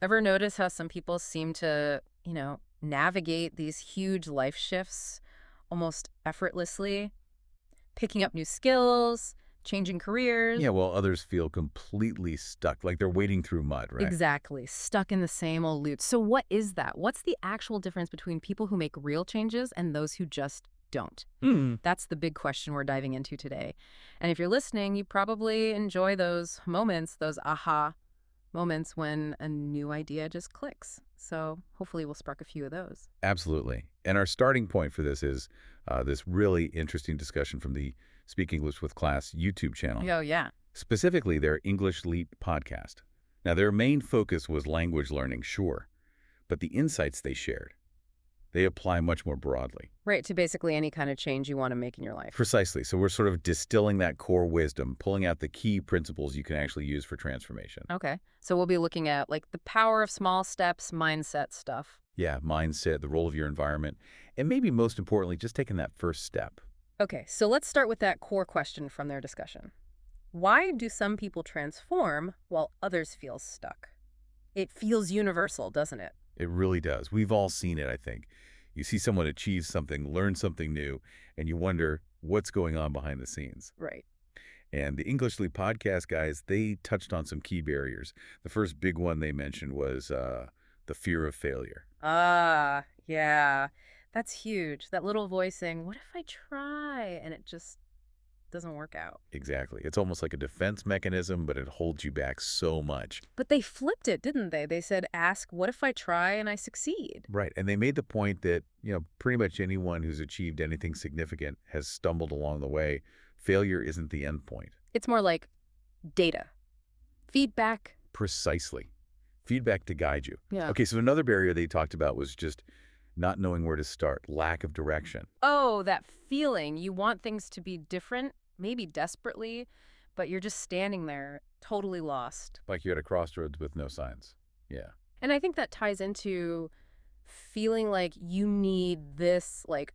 Ever notice how some people seem to, navigate these huge life shifts almost effortlessly, picking up new skills, changing careers? Yeah, while others feel completely stuck, like they're wading through mud, right? Exactly. Stuck in the same old loops. So what is that? What's the actual difference between people who make real changes and those who just don't? Hmm. That's the big question we're diving into today. And if you're listening, you probably enjoy those moments, those aha moments when a new idea just clicks. So hopefully we'll spark a few of those. Absolutely. And our starting point for this is this really interesting discussion from the Speak English with Class YouTube channel, Oh, yeah. specifically their English Leap podcast. Now, their main focus was language learning, sure, but the insights they shared, they apply much more broadly. Right, to basically any kind of change you want to make in your life. Precisely. So we're sort of distilling that core wisdom, pulling out the key principles you can actually use for transformation. Okay. So we'll be looking at like the power of small steps, mindset stuff. Yeah, mindset, the role of your environment, and maybe most importantly, just taking that first step. Okay, so let's start with that core question from their discussion. Why do some people transform while others feel stuck? It feels universal, doesn't it? It really does. We've all seen it, I think. You see someone achieve something, learn something new, and you wonder what's going on behind the scenes. Right. And the Englishly podcast guys, they touched on some key barriers. The first big one they mentioned was the fear of failure. Ah, yeah. That's huge. That little voice saying, what if I try? And it just doesn't work out. Exactly. It's almost like a defense mechanism, but it holds you back so much. But they flipped it, didn't they? They said, ask, what if I try and I succeed? Right. And they made the point that, pretty much anyone who's achieved anything significant has stumbled along the way. Failure isn't the end point. It's more like data, feedback. Precisely. Feedback to guide you. Yeah. Okay, so another barrier they talked about was just not knowing where to start, lack of direction. Oh, that feeling. You want things to be different, maybe desperately, but you're just standing there totally lost. Like you're at a crossroads with no signs. Yeah, And I think that ties into feeling like you need this like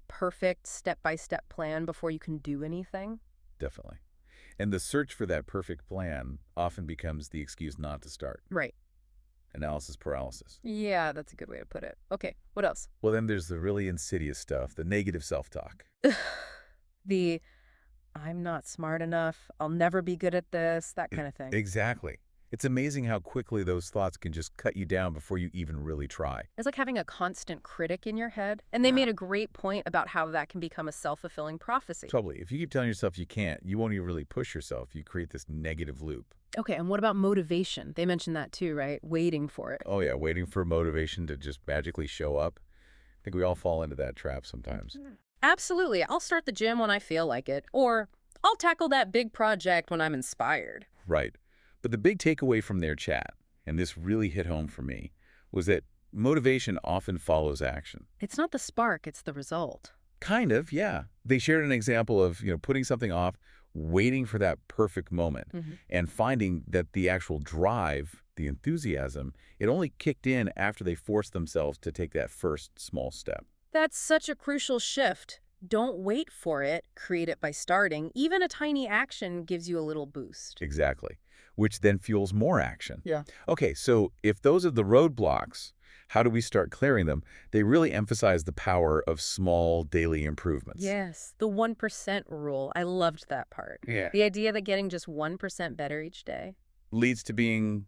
perfect step-by-step plan before you can do anything. definitely. And the search for that perfect plan often becomes the excuse not to start. Right. Analysis paralysis. Yeah, that's a good way to put it. Okay, what else? Well, then there's the really insidious stuff, the negative self-talk. The I'm not smart enough, I'll never be good at this, that kind of thing. Exactly. It's amazing how quickly those thoughts can just cut you down before you even really try. It's like having a constant critic in your head. And they made a great point about how that can become a self-fulfilling prophecy. Totally. If you keep telling yourself you can't, you won't even really push yourself. You create this negative loop. Okay, and what about motivation? They mentioned that too, right? Waiting for it. Oh, yeah, waiting for motivation to just magically show up. I think we all fall into that trap sometimes. Absolutely. I'll start the gym when I feel like it, or I'll tackle that big project when I'm inspired. Right. But the big takeaway from their chat, and this really hit home for me, was that motivation often follows action. It's not the spark, it's the result. Kind of, yeah. They shared an example of, putting something off, waiting for that perfect moment, and finding that the actual drive, the enthusiasm, it only kicked in after they forced themselves to take that first small step. That's such a crucial shift. Don't wait for it, create it by starting. Even a tiny action gives you a little boost. Exactly. Which then fuels more action. Yeah. Okay, so if those are the roadblocks, how do we start clearing them? They really emphasize the power of small daily improvements. Yes, the 1% rule. I loved that part. Yeah. The idea that getting just 1% better each day. Leads to being,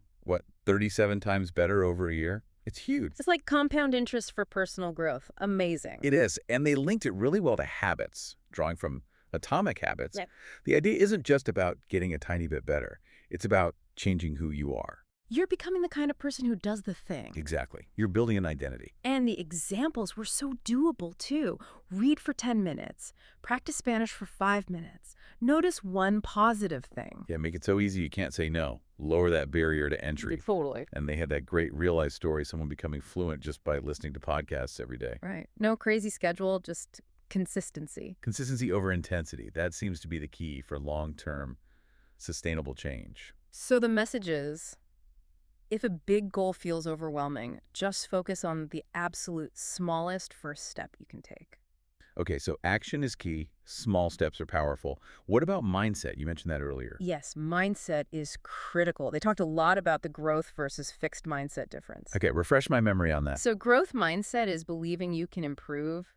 37 times better over a year? It's huge. It's like compound interest for personal growth. Amazing. It is, and they linked it really well to habits, drawing from atomic habits. Yep. The idea isn't just about getting a tiny bit better. It's about changing who you are. You're becoming the kind of person who does the thing. Exactly. You're building an identity. And the examples were so doable, too. Read for 10 minutes. Practice Spanish for 5 minutes. Notice one positive thing. Yeah, make it so easy you can't say no. Lower that barrier to entry. Totally. And they had that great real-life story, someone becoming fluent just by listening to podcasts every day. Right. No crazy schedule, just consistency. Consistency over intensity. That seems to be the key for long-term sustainable change. So the message is, if a big goal feels overwhelming, just focus on the absolute smallest first step you can take. Okay, so action is key. Small steps are powerful. What about mindset? You mentioned that earlier. Yes, mindset is critical. They talked a lot about the growth versus fixed mindset difference. Okay, refresh my memory on that. So growth mindset is believing you can improve,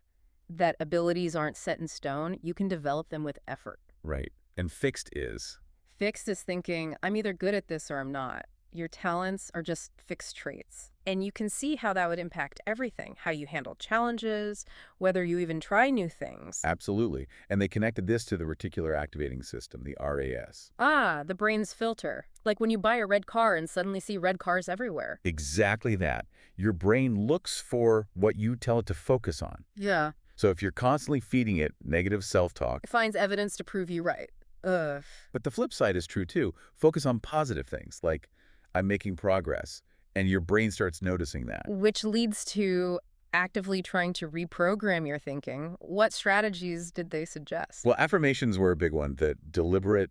that abilities aren't set in stone. You can develop them with effort. Right. And fixed is. Fixed is thinking, I'm either good at this or I'm not. Your talents are just fixed traits. And you can see how that would impact everything, how you handle challenges, whether you even try new things. Absolutely. And they connected this to the reticular activating system, the RAS. Ah, the brain's filter. Like when you buy a red car and suddenly see red cars everywhere. Exactly that. Your brain looks for what you tell it to focus on. Yeah. So if you're constantly feeding it negative self-talk, It finds evidence to prove you right. Ugh. but the flip side is true too. Focus on positive things like I'm making progress, and your brain starts noticing that. Which leads to actively trying to reprogram your thinking. What strategies did they suggest? Well, affirmations were a big one, the deliberate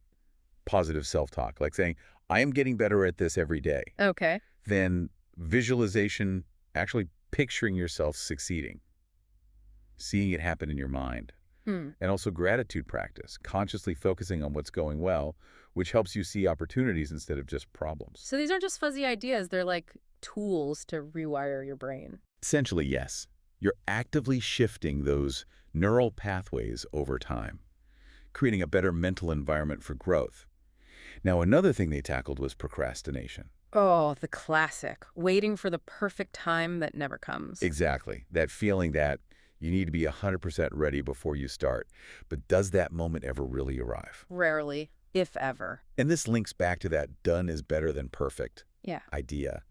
positive self-talk, like saying, I am getting better at this every day. Okay. Then visualization, actually picturing yourself succeeding, seeing it happen in your mind. Hmm. And also gratitude practice, consciously focusing on what's going well, which helps you see opportunities instead of just problems. So these aren't just fuzzy ideas, they're like tools to rewire your brain. Essentially, yes. You're actively shifting those neural pathways over time, creating a better mental environment for growth. Now, another thing they tackled was procrastination. Oh, the classic. Waiting for the perfect time that never comes. Exactly. That feeling that you need to be 100% ready before you start. But does that moment ever really arrive? Rarely, if ever. And this links back to that done is better than perfect Yeah. idea.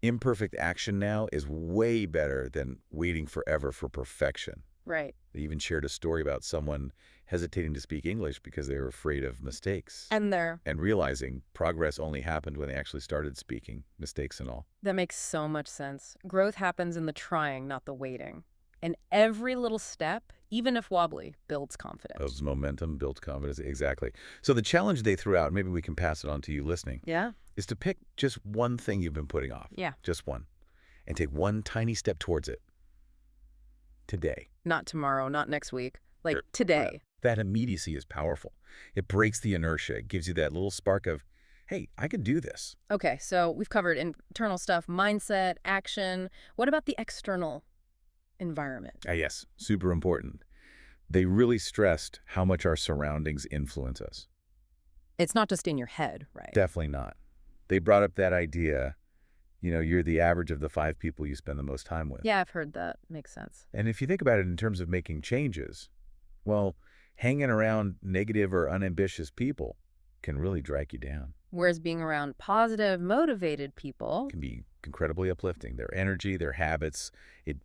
Imperfect action now is way better than waiting forever for perfection. Right. They even shared a story about someone hesitating to speak English because they were afraid of mistakes. And there. And realizing progress only happened when they actually started speaking, mistakes and all. That makes so much sense. Growth happens in the trying, not the waiting. And every little step, even if wobbly, builds confidence. Builds momentum, builds confidence, exactly. So the challenge they threw out, maybe we can pass it on to you listening, Yeah? is to pick just one thing you've been putting off. Yeah. Just one. And take one tiny step towards it. Today. Not tomorrow, not next week. Like Sure. today. That immediacy is powerful. It breaks the inertia. It gives you that little spark of, hey, I could do this. Okay, so we've covered internal stuff, mindset, action. What about the external environment? Ah, yes, super important. They really stressed how much our surroundings influence us. It's not just in your head, right? Definitely not. They brought up that idea, you're the average of the 5 people you spend the most time with. Yeah, I've heard that. Makes sense. And if you think about it in terms of making changes, well, hanging around negative or unambitious people can really drag you down. Whereas being around positive, motivated people. Can be incredibly uplifting. Their energy, their habits, it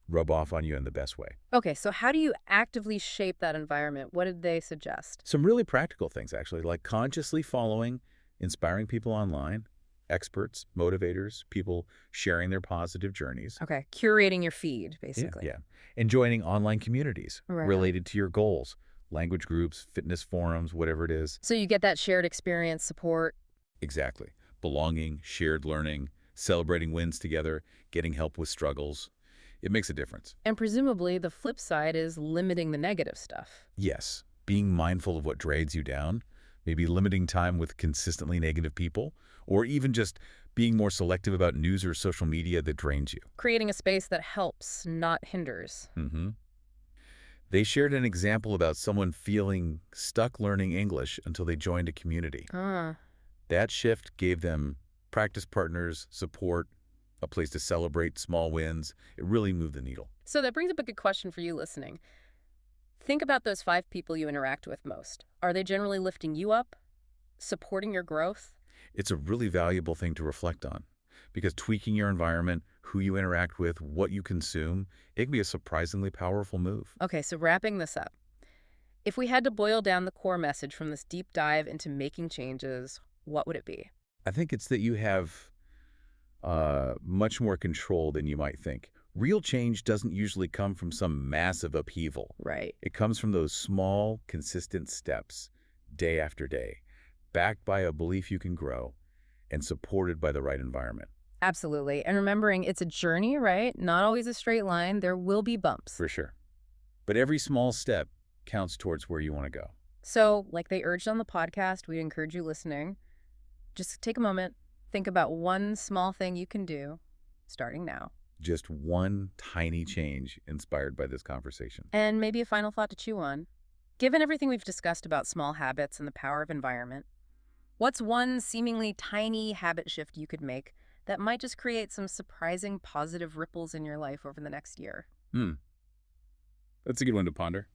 rub off on you in the best way. Okay, so how do you actively shape that environment? What did they suggest? Some really practical things, actually, like consciously following inspiring people online, experts, motivators, people sharing their positive journeys. Okay, curating your feed, Yeah, basically. yeah. And joining online communities Right. related to your goals, language groups, fitness forums, whatever it is. So you get that shared experience, support. Exactly. Belonging, shared learning, celebrating wins together, getting help with struggles. It makes a difference. And presumably the flip side is limiting the negative stuff. Yes, being mindful of what drags you down, maybe limiting time with consistently negative people, or even just being more selective about news or social media that drains you. Creating a space that helps, not hinders. They shared an example about someone feeling stuck learning English until they joined a community. Ah, That shift gave them practice partners, support, a place to celebrate small wins. It really moved the needle. so that brings up a good question for you listening. Think about those 5 people you interact with most. Are they generally lifting you up, supporting your growth? It's a really valuable thing to reflect on because tweaking your environment, who you interact with, what you consume, it can be a surprisingly powerful move. Okay, so wrapping this up. If we had to boil down the core message from this deep dive into making changes, what would it be? I think it's that you have much more control than you might think. Real change doesn't usually come from some massive upheaval. Right. It comes from those small, consistent steps, day after day, backed by a belief you can grow and supported by the right environment. Absolutely. And remembering it's a journey, right? Not always a straight line. There will be bumps. For sure. but every small step counts towards where you want to go. So, like they urged on the podcast, we encourage you listening. Just take a moment, think about one small thing you can do starting now. Just one tiny change inspired by this conversation. And maybe a final thought to chew on. Given everything we've discussed about small habits and the power of environment, what's one seemingly tiny habit shift you could make that might just create some surprising positive ripples in your life over the next year? That's a good one to ponder.